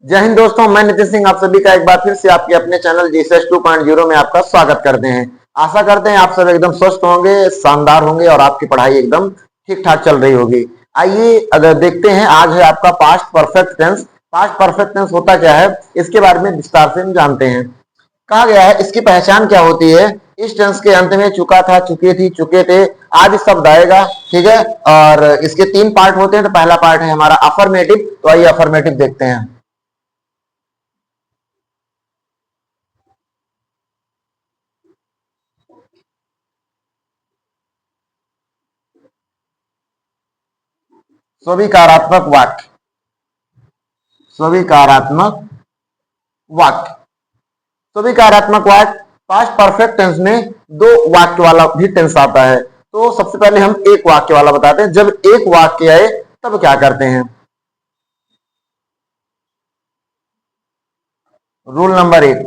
जय हिंद दोस्तों, मैं नितिन सिंह आप सभी का एक बार फिर से आपके अपने चैनल जीएसएस 2.0 में आपका स्वागत करते हैं। आशा करते हैं आप सब एकदम स्वस्थ होंगे, शानदार होंगे और आपकी पढ़ाई एकदम ठीक ठाक चल रही होगी। आइए अगर देखते हैं, आज है आपका past perfect tense. Past perfect tense होता क्या है, इसके बारे में विस्तार से हम जानते हैं। कहा गया है इसकी पहचान क्या होती है। इस टेंस के अंत में चुका था, चुकी थी, चुके थे आदि शब्द आएगा। ठीक है, और इसके 3 पार्ट होते हैं। तो पहला पार्ट है हमारा अफर्मेटिव। तो आइए अफर्मेटिव देखते हैं। स्वीकारात्मक वाक्य। स्वीकारात्मक वाक्य। स्वीकारात्मक वाक्य पास्ट परफेक्ट टेंस में 2 वाक्य वाला भी टेंस आता है। तो सबसे पहले हम एक वाक्य वाला बताते हैं। जब एक वाक्य आए तब क्या करते हैं। रूल नंबर 1,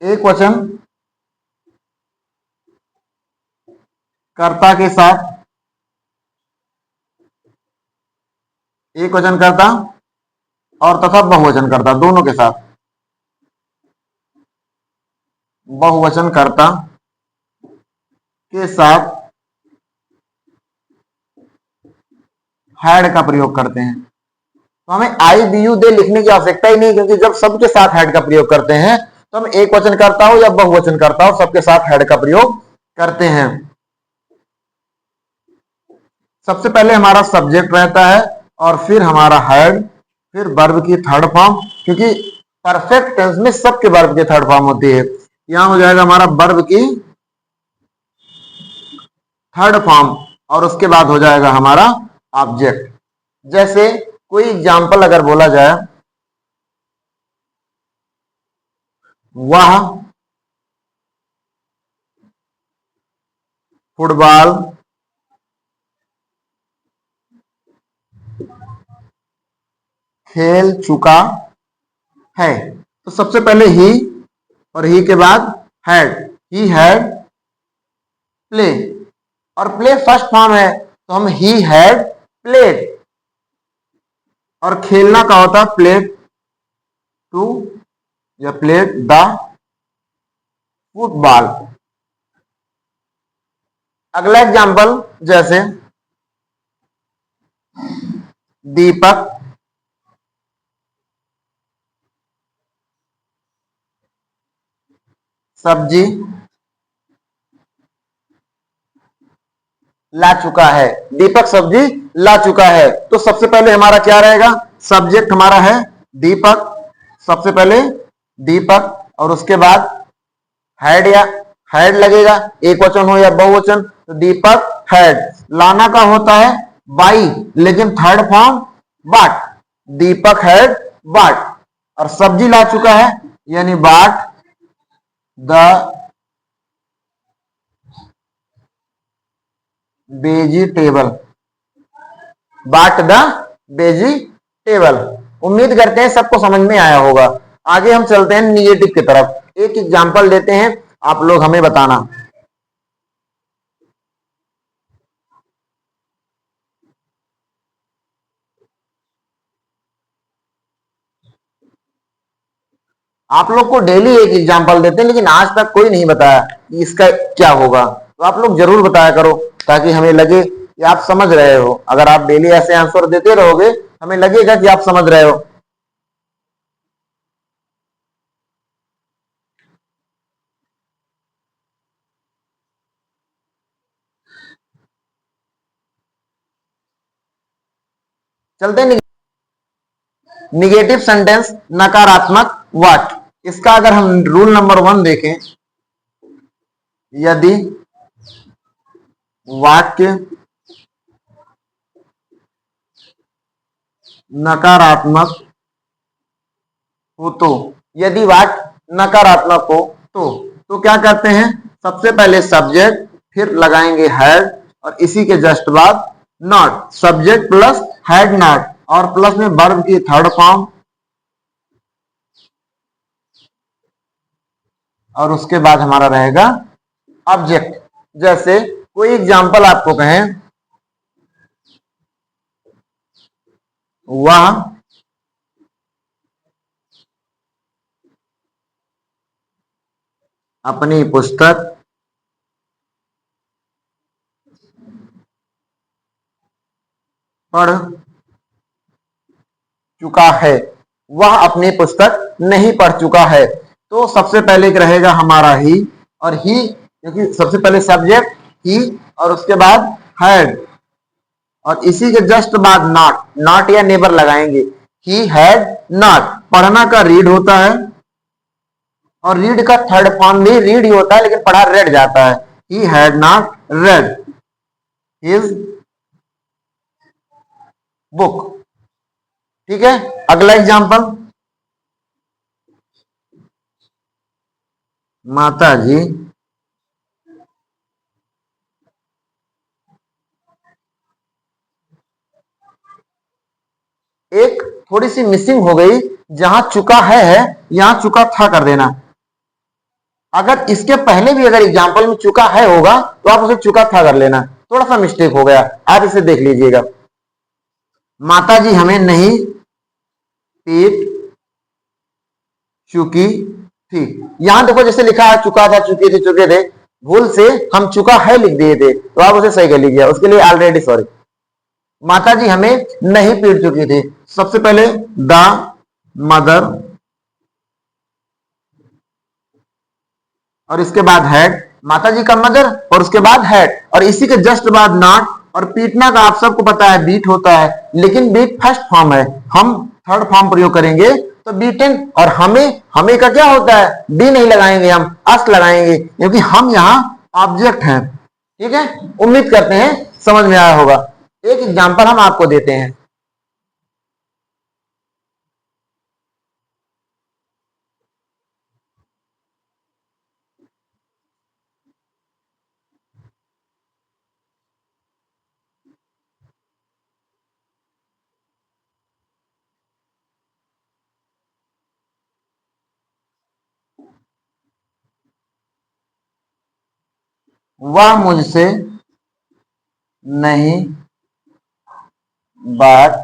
एक वचन कर्ता के साथ, एक वचन कर्ता और तथा बहुवचन कर्ता दोनों के साथ। बहुवचन कर्ता के साथ हैड का प्रयोग करते हैं। तो हमें आई बी यू दे लिखने की आवश्यकता ही नहीं, क्योंकि जब सबके साथ हैड का प्रयोग करते हैं तो हम एक वचन करता हो या बहुवचन करता हो सबके साथ हैड का प्रयोग करते हैं। सबसे पहले हमारा सब्जेक्ट रहता है और फिर हमारा हैड, फिर वर्ब की थर्ड फॉर्म, क्योंकि परफेक्ट टेंस में सबके वर्ब की थर्ड फॉर्म होती है। यहां हो जाएगा हमारा वर्ब की थर्ड फॉर्म और उसके बाद हो जाएगा हमारा ऑब्जेक्ट। जैसे कोई एग्जाम्पल अगर बोला जाए, वह फुटबॉल खेल चुका है। तो सबसे पहले ही और ही के बाद हैड। ही हैड प्ले, और प्ले फर्स्ट फॉर्म है तो हम ही हैड प्लेड। और खेलना का होता है प्लेड टू या प्लेड द फुटबॉल। अगला एग्जाम्पल, जैसे दीपक सब्जी ला चुका है। दीपक सब्जी ला चुका है। तो सबसे पहले हमारा क्या रहेगा, सब्जेक्ट हमारा है दीपक। सबसे पहले दीपक और उसके बाद हैड या हैड लगेगा, एक वचन हो या बहुवचन। तो दीपक हैड। लाना का होता है बाई, लेकिन थर्ड फॉर्म बाट। दीपक हैड बाट। और सब्जी ला चुका है यानी बाट द वेजिटेबल। बाट द वेजिटेबल। उम्मीद करते हैं सबको समझ में आया होगा। आगे हम चलते हैं निगेटिव की तरफ। एक एग्जांपल देते हैं, आप लोग हमें बताना। आप लोग को डेली एक एग्जांपल देते हैं, लेकिन आज तक कोई नहीं बताया कि इसका क्या होगा। तो आप लोग जरूर बताया करो, ताकि हमें लगे कि आप समझ रहे हो। अगर आप डेली ऐसे आंसर देते रहोगे, हमें लगेगा कि आप समझ रहे हो। चलते हैं निगेटिव सेंटेंस, नकारात्मक वाक्य। इसका अगर हम रूल नंबर 1 देखें, यदि वाक्य नकारात्मक हो तो, यदि वाक्य नकारात्मक हो तो क्या करते हैं, सबसे पहले सब्जेक्ट, फिर लगाएंगे हैड और इसी के जस्ट बाद not. Subject plus had not और प्लस में वर्ब की थर्ड फॉर्म और उसके बाद हमारा रहेगा ऑब्जेक्ट। जैसे कोई एग्जांपल आपको कहें, वह अपनी पुस्तक पढ़ चुका है, वह अपनी पुस्तक नहीं पढ़ चुका है। तो सबसे पहले रहेगा हमारा ही, और ही क्योंकि सबसे पहले सब्जेक्ट ही और उसके बाद हैड, और इसी के जस्ट बाद नॉट, नॉट या नेबर लगाएंगे। ही हैड नॉट, पढ़ना का रीड होता है, और रीड का थर्ड फॉर्म भी रीड ही होता है, लेकिन पढ़ा रेड जाता है। He had not read his book. ठीक है, अगला एग्जांपल, माता जी एक थोड़ी सी मिसिंग हो गई, जहां चुका है यहां चुका था कर देना। अगर इसके पहले भी अगर एग्जांपल में चुका है होगा तो आप उसे चुका था कर लेना, थोड़ा सा मिस्टेक हो गया, आप इसे देख लीजिएगा। माता जी हमें नहीं पीट चुकी थी, यहां देखो जैसे लिखा है चुका था, चुके थे, भूल से हम चुका है लिख दिए थे, तो आप उसे सही कर लीजिए, उसके लिए ऑलरेडी सॉरी। माता जी हमें नहीं पीट चुकी थी, सबसे पहले द मदर, और इसके बाद हैड, माता जी का मदर और उसके बाद हैड, और इसी के जस्ट बाद नॉट। और पीटना का आप सबको पता है बीट होता है, लेकिन बीट फर्स्ट फॉर्म है, हम थर्ड फॉर्म प्रयोग करेंगे तो बीटन। और हमें, हमें का क्या होता है, डी नहीं लगाएंगे, हम अस लगाएंगे, क्योंकि हम यहां ऑब्जेक्ट हैं। ठीक है, उम्मीद करते हैं समझ में आया होगा। एक एग्जांपल हम आपको देते हैं, वह मुझसे नहीं बात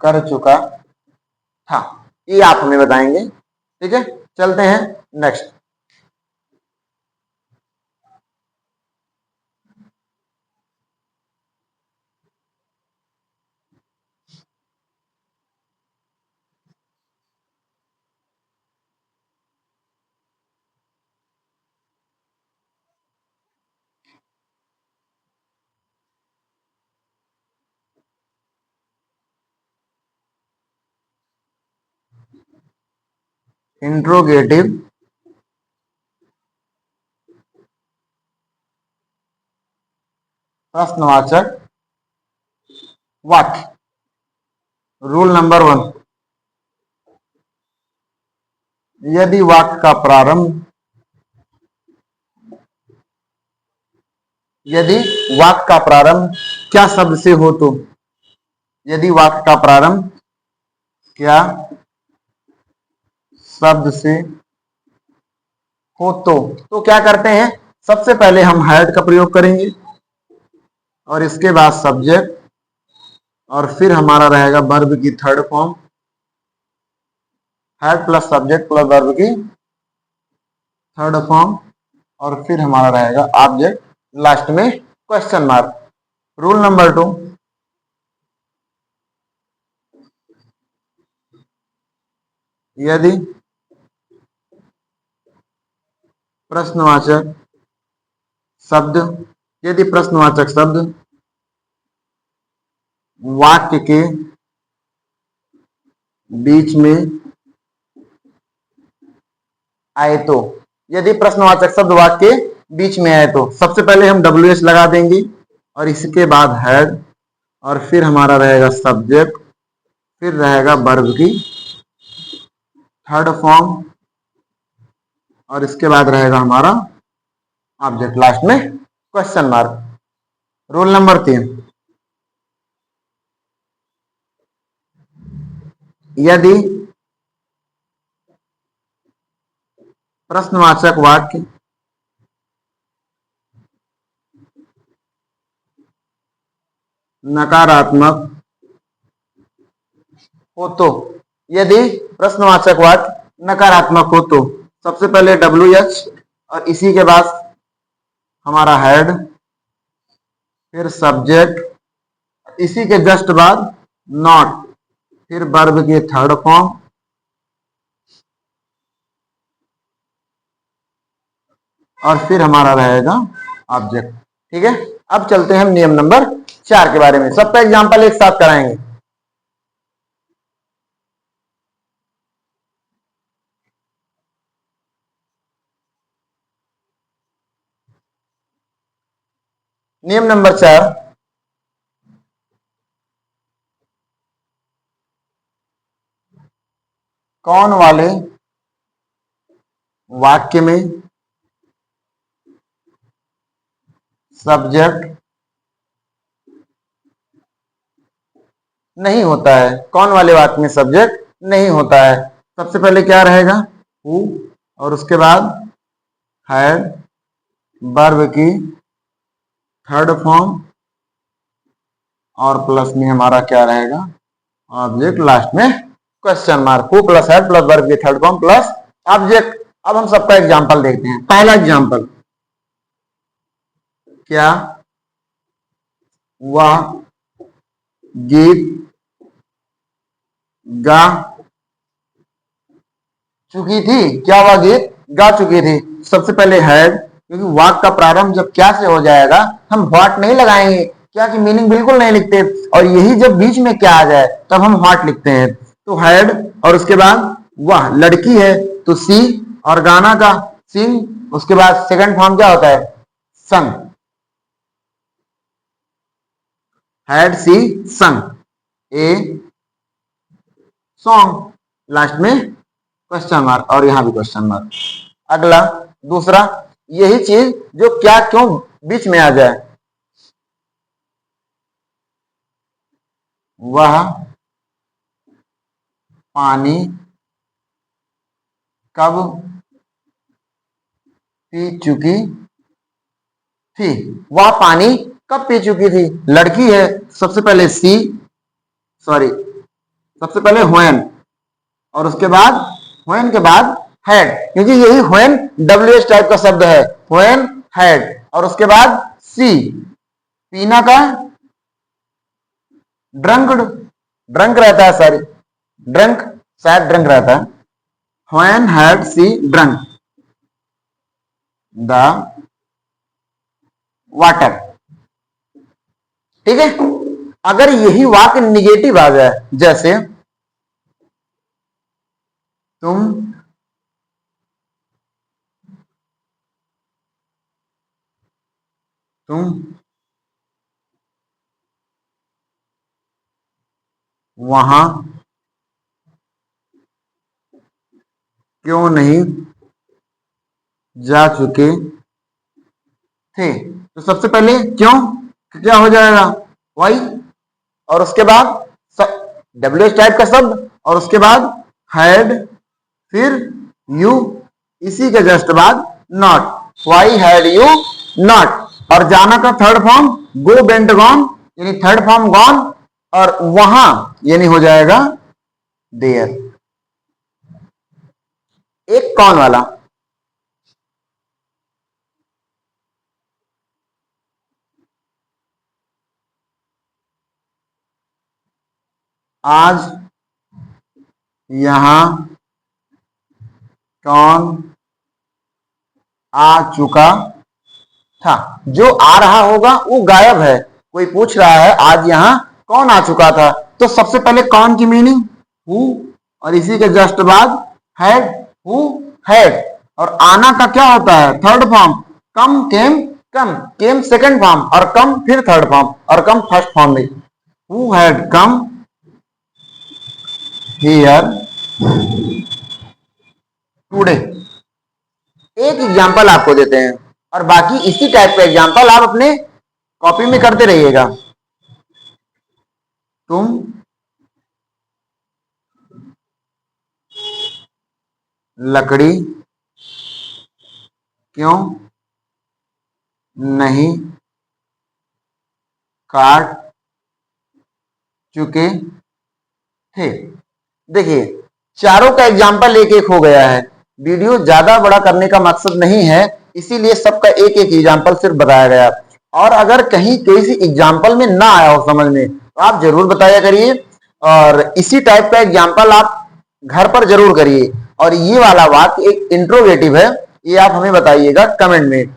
कर चुका था, ये आप हमें बताएंगे। ठीक है, चलते हैं नेक्स्ट। इंट्रोगेटिव प्रश्नवाचक वाक्य। रूल नंबर 1, यदि वाक्य का प्रारंभ, यदि वाक्य का प्रारंभ क्या शब्द से हो तो, यदि वाक्य का प्रारंभ क्या शब्द से हो तो क्या करते हैं, सबसे पहले हम हैड का प्रयोग करेंगे, और इसके बाद सब्जेक्ट, और फिर हमारा रहेगा वर्ब की third form, had plus subject plus verb की थर्ड फॉर्म, और फिर हमारा रहेगा ऑब्जेक्ट, लास्ट में क्वेश्चन मार्क। रूल नंबर 2, यदि प्रश्नवाचक शब्द, यदि प्रश्नवाचक शब्द वाक्य के बीच में आए तो, यदि प्रश्नवाचक शब्द वाक्य के बीच में आए तो सबसे पहले हम WH लगा देंगे, और इसके बाद हैड, और फिर हमारा रहेगा सब्जेक्ट, फिर रहेगा वर्ब की थर्ड फॉर्म, और इसके बाद रहेगा हमारा ऑब्जेक्ट, लास्ट में क्वेश्चन मार्क। रूल नंबर 3, यदि प्रश्नवाचक वाक्य नकारात्मक हो तो, यदि प्रश्नवाचक वाक्य नकारात्मक हो तो सबसे पहले WH और इसी के बाद हमारा हेड, फिर सब्जेक्ट, इसी के जस्ट बाद नॉट, फिर वर्ब के थर्ड फॉर्म, और फिर हमारा रहेगा ऑब्जेक्ट। ठीक है, अब चलते हैं हम नियम नंबर 4 के बारे में। सबका एग्जांपल एक साथ कराएंगे। नियम नंबर 4, कौन वाले वाक्य में सब्जेक्ट नहीं होता है, कौन वाले वाक्य में सब्जेक्ट नहीं होता है। सबसे पहले क्या रहेगा, हु, और उसके बाद हैड, वर्ब की थर्ड फॉर्म, और प्लस में हमारा क्या रहेगा ऑब्जेक्ट, लास्ट में question mark. Who plus had plus verb की थर्ड फॉर्म प्लस ऑब्जेक्ट। अब हम सबका एग्जांपल देखते हैं। पहला एग्जांपल, क्या वह गीत गा चुकी थी, क्या वह गीत गा चुकी थी। सबसे पहले हैड, क्योंकि वाक्य का प्रारंभ जब क्या से हो जाएगा हम व्हाट नहीं लगाएंगे, क्या की मीनिंग बिल्कुल नहीं लिखते, और यही जब बीच में क्या आ जाए तब हम व्हाट लिखते हैं। तो हैड, और उसके बाद वह लड़की है तो सी, और गाना का सिंग, उसके बाद सेकंड फॉर्म क्या होता है संग, हैड सी संग ए सॉन्ग, लास्ट में क्वेश्चन मार्क, और यहां भी क्वेश्चन मार्क। अगला दूसरा, यही चीज जो क्या क्यों बीच में आ जाए, वह पानी कब पी चुकी थी, वह पानी कब पी चुकी थी। लड़की है, सबसे पहले सी, सॉरी सबसे पहले व्हेन, और उसके बाद व्हेन के बाद हैड, क्योंकि यही व्हेन WH टाइप का शब्द है, व्हेन हैड, और उसके बाद सी, पीना का ड्रंक, ड्रंक रहता है, सॉरी ड्रंक, शायद ड्रंक रहता है। When had she drunk the water. ठीक है, अगर यही वाक्य निगेटिव आ जाए, जैसे तुम तुम वहां क्यों नहीं जा चुके थे, तो सबसे पहले क्यों क्या हो जाएगा वाई, और उसके बाद WH टाइप का शब्द, और उसके बाद हैड, फिर यू, इसी के जस्ट बाद not, why had you not, और जाना का third form go went gone, यानी थर्ड फॉर्म गॉन, और वहां यानी हो जाएगा देयर। एक कौन वाला, आज यहां कौन आ चुका था। जो आ रहा होगा वो गायब है, कोई पूछ रहा है आज यहां कौन आ चुका था, तो सबसे पहले कौन की मीनिंग हु, और इसी के जस्ट बाद हैड, हु हैड, और आना का क्या होता है थर्ड फॉर्म, कम केम, कम केम सेकंड फॉर्म, और कम फिर थर्ड फॉर्म, और कम फर्स्ट फॉर्म में। Who had come here today. एक एग्जाम्पल आपको देते हैं, और बाकी इसी टाइप का एग्जाम्पल आप अपने कॉपी में करते रहिएगा। तुम लकड़ी क्यों नहीं काट चुके थे। देखिए, चारों का एग्जाम्पल एक एक हो गया है। वीडियो ज्यादा बड़ा करने का मकसद नहीं है, इसीलिए सबका एक एक एग्जाम्पल सिर्फ बताया गया। और अगर कहीं किसी एग्जाम्पल में ना आया हो समझ में तो आप जरूर बताया करिए, और इसी टाइप का एग्जाम्पल आप घर पर जरूर करिए। और ये वाला वाक्य एक इंट्रोगेटिव है, ये आप हमें बताइएगा कमेंट में।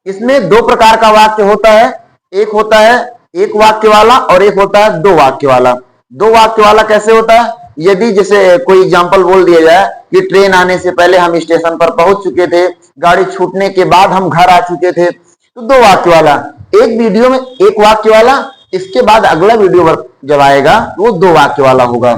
इसमें दो प्रकार का वाक्य होता है, एक होता है एक वाक्य वाला और एक होता है दो वाक्य वाला। दो वाक्य वाला कैसे होता है? यदि जैसे कोई एग्जाम्पल बोल दिया जाए कि ट्रेन आने से पहले हम स्टेशन पर पहुंच चुके थे, गाड़ी छूटने के बाद हम घर आ चुके थे, तो दो वाक्य वाला। एक वीडियो में एक वाक्य वाला, इसके बाद अगला वीडियो जब आएगा वो दो वाक्य वाला होगा।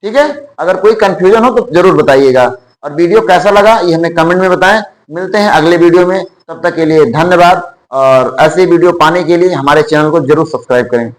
ठीक है, अगर कोई कंफ्यूजन हो तो जरूर बताइएगा। और वीडियो कैसा लगा ये हमें कमेंट में बताएं। मिलते हैं अगले वीडियो में, तब तक के लिए धन्यवाद। और ऐसे वीडियो पाने के लिए हमारे चैनल को जरूर सब्सक्राइब करें।